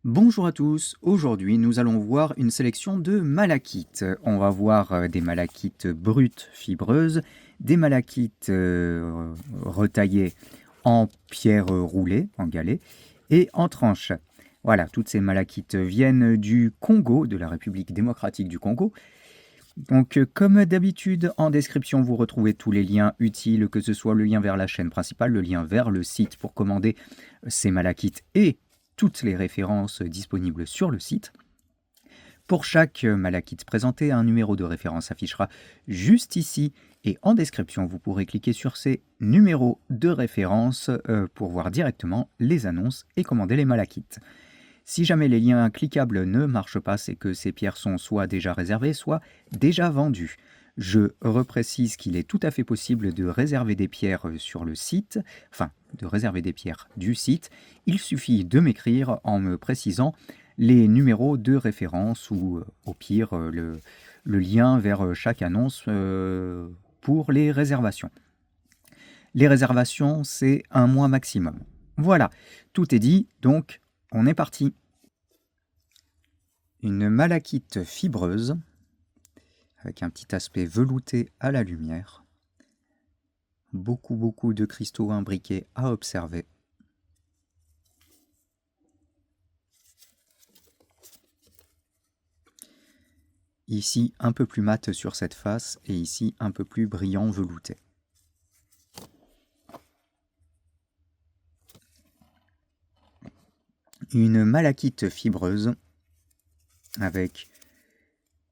Bonjour à tous, aujourd'hui nous allons voir une sélection de malachites. On va voir des malachites brutes fibreuses, des malachites retaillées en pierre roulée, en galets, et en tranches. Voilà, toutes ces malachites viennent du Congo, de la République démocratique du Congo. Donc comme d'habitude, en description vous retrouvez tous les liens utiles, que ce soit le lien vers la chaîne principale, le lien vers le site pour commander ces malachites et toutes les références disponibles sur le site. Pour chaque malachite présenté, un numéro de référence s'affichera juste ici et en description, vous pourrez cliquer sur ces numéros de référence pour voir directement les annonces et commander les malachites. Si jamais les liens cliquables ne marchent pas, c'est que ces pierres sont soit déjà réservées, soit déjà vendues. Je reprécise qu'il est tout à fait possible de réserver des pierres sur le site, enfin, de réserver des pierres du site. Il suffit de m'écrire en me précisant les numéros de référence ou au pire le lien vers chaque annonce pour les réservations. Les réservations, c'est un mois maximum. Voilà, tout est dit, donc on est parti. Une malachite fibreuse, avec un petit aspect velouté à la lumière. Beaucoup de cristaux imbriqués à observer. Ici un peu plus mat sur cette face et ici un peu plus brillant velouté. Une malachite fibreuse avec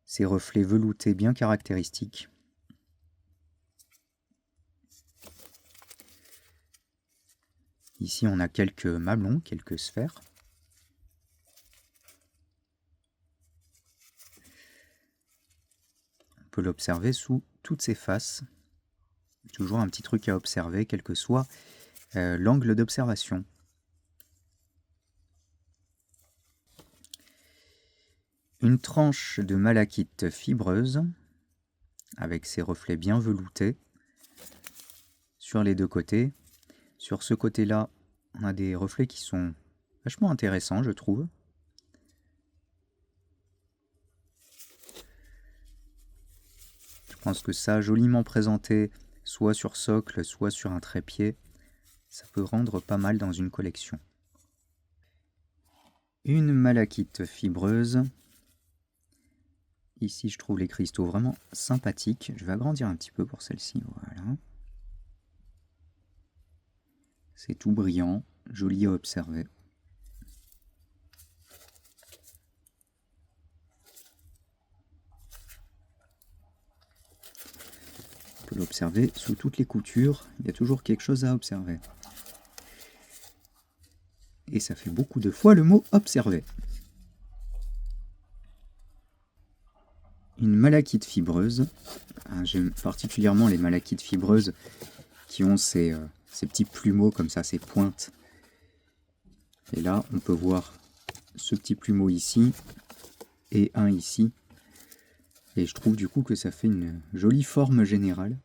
ses reflets veloutés bien caractéristiques. Ici on a quelques mamelons, quelques sphères. On peut l'observer sous toutes ses faces. Toujours un petit truc à observer, quel que soit l'angle d'observation. Une tranche de malachite fibreuse, avec ses reflets bien veloutés, sur les deux côtés. Sur ce côté-là, on a des reflets qui sont vachement intéressants, je trouve. Je pense que ça, joliment présenté, soit sur socle, soit sur un trépied, ça peut rendre pas mal dans une collection. Une malachite fibreuse. Ici, je trouve les cristaux vraiment sympathiques. Je vais agrandir un petit peu pour celle-ci, voilà. C'est tout brillant, joli à observer. On peut l'observer sous toutes les coutures, il y a toujours quelque chose à observer. Et ça fait beaucoup de fois le mot observer. Une malachite fibreuse. J'aime particulièrement les malachites fibreuses qui ont ces petits plumeaux comme ça, ces pointes. Et là, on peut voir ce petit plumeau ici et un ici. Et je trouve du coup que ça fait une jolie forme générale.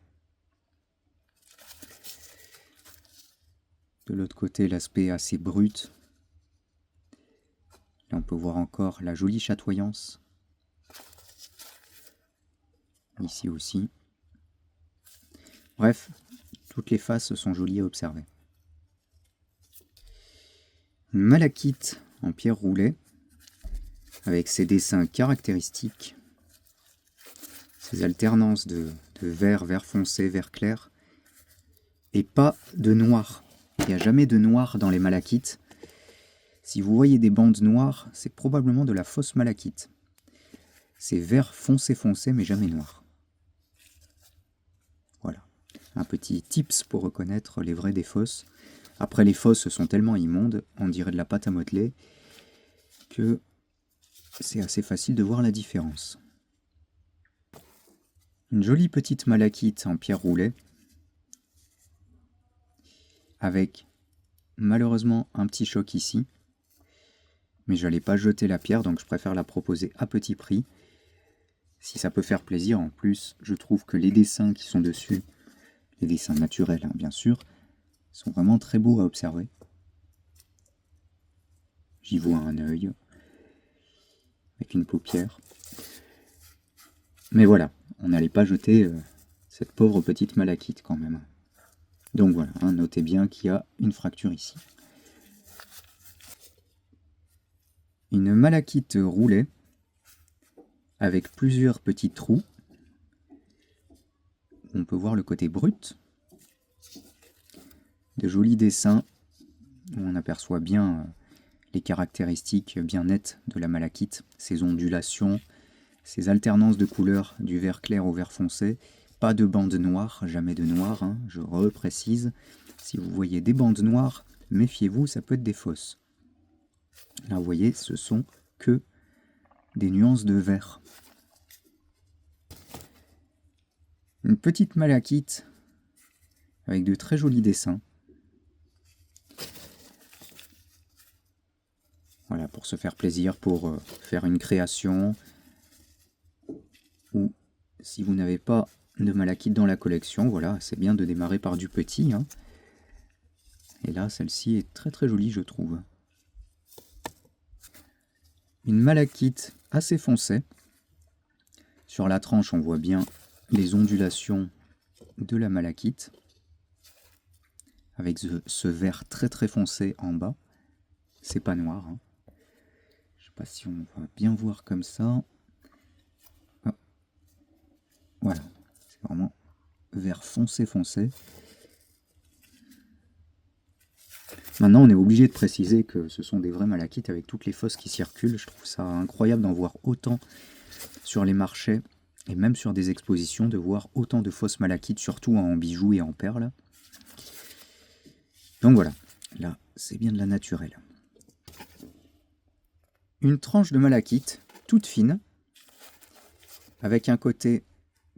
De l'autre côté, l'aspect assez brut. Là, on peut voir encore la jolie chatoyance. Ici aussi. Bref, toutes les faces sont jolies à observer. Une malachite en pierre roulée, avec ses dessins caractéristiques, ses alternances de vert, vert foncé, vert clair, et pas de noir. Il n'y a jamais de noir dans les malachites. Si vous voyez des bandes noires, c'est probablement de la fausse malachite. C'est vert foncé foncé, mais jamais noir. Voilà, un petit tips pour reconnaître les vraies des fausses. Après, les fausses sont tellement immondes, on dirait de la pâte à modeler, que c'est assez facile de voir la différence. Une jolie petite malachite en pierre roulée, avec malheureusement un petit choc ici, mais je n'allais pas jeter la pierre, donc je préfère la proposer à petit prix. Si ça peut faire plaisir, en plus, je trouve que les dessins qui sont dessus, les dessins naturels hein, bien sûr, sont vraiment très beaux à observer. J'y vois un œil, avec une paupière. Mais voilà, on n'allait pas jeter cette pauvre petite malachite quand même. Donc voilà, hein, notez bien qu'il y a une fracture ici. Une malachite roulée, avec plusieurs petits trous. On peut voir le côté brut. De jolis dessins, où on aperçoit bien les caractéristiques bien nettes de la malachite, ses ondulations, ses alternances de couleurs du vert clair au vert foncé. Pas de bandes noires, jamais de noir, hein, je reprécise. Si vous voyez des bandes noires, méfiez-vous, ça peut être des fausses. Là, vous voyez, ce sont que des nuances de vert. Une petite malachite avec de très jolis dessins. Voilà, pour se faire plaisir, pour faire une création. Ou si vous n'avez pas de malachite dans la collection, voilà, c'est bien de démarrer par du petit, hein. Et là, celle-ci est très très jolie, je trouve. Une malachite assez foncée. Sur la tranche, on voit bien les ondulations de la malachite, avec ce vert très très foncé en bas. C'est pas noir, hein. Je sais pas si on va bien voir comme ça. Oh. Voilà, c'est vraiment vert foncé foncé. Maintenant, on est obligé de préciser que ce sont des vrais malachites avec toutes les fosses qui circulent. Je trouve ça incroyable d'en voir autant sur les marchés et même sur des expositions, de voir autant de fausses malachites, surtout en bijoux et en perles. Donc voilà, là, c'est bien de la naturelle. Une tranche de malachite, toute fine, avec un côté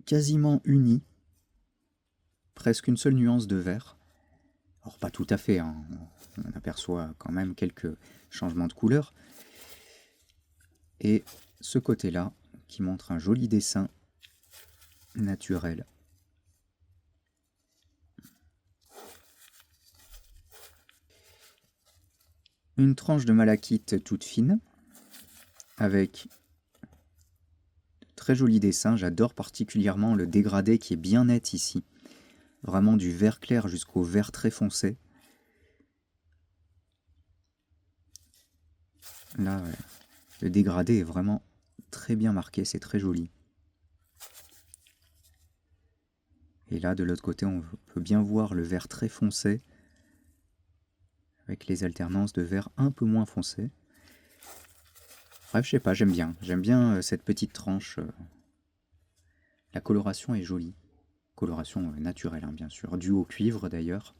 quasiment uni, presque une seule nuance de vert. Alors pas tout à fait, hein. On aperçoit quand même quelques changements de couleur. Et ce côté-là, qui montre un joli dessin naturel. Une tranche de malachite toute fine, avec de très jolis dessins. J'adore particulièrement le dégradé qui est bien net ici. Vraiment du vert clair jusqu'au vert très foncé. Là, le dégradé est vraiment très bien marqué, c'est très joli. Et là, de l'autre côté, on peut bien voir le vert très foncé, avec les alternances de vert un peu moins foncé. Bref, je sais pas, j'aime bien cette petite tranche. La coloration est jolie. Coloration naturelle, hein, bien sûr, due au cuivre d'ailleurs.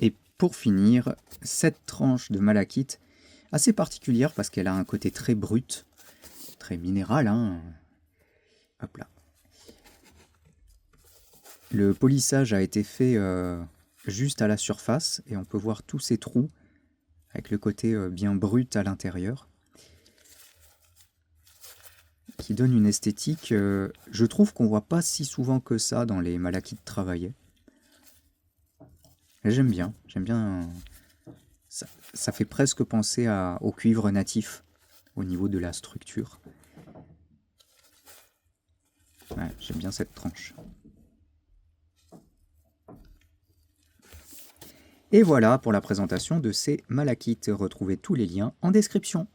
Et pour finir, cette tranche de malachite, assez particulière parce qu'elle a un côté très brut, très minéral, hein. Hop là. Le polissage a été fait juste à la surface et on peut voir tous ces trous avec le côté bien brut à l'intérieur, qui donne une esthétique, je trouve qu'on voit pas si souvent que ça dans les malachites travaillés. J'aime bien, ça fait presque penser au cuivre natif au niveau de la structure. Ouais, j'aime bien cette tranche. Et voilà pour la présentation de ces malachites. Retrouvez tous les liens en description.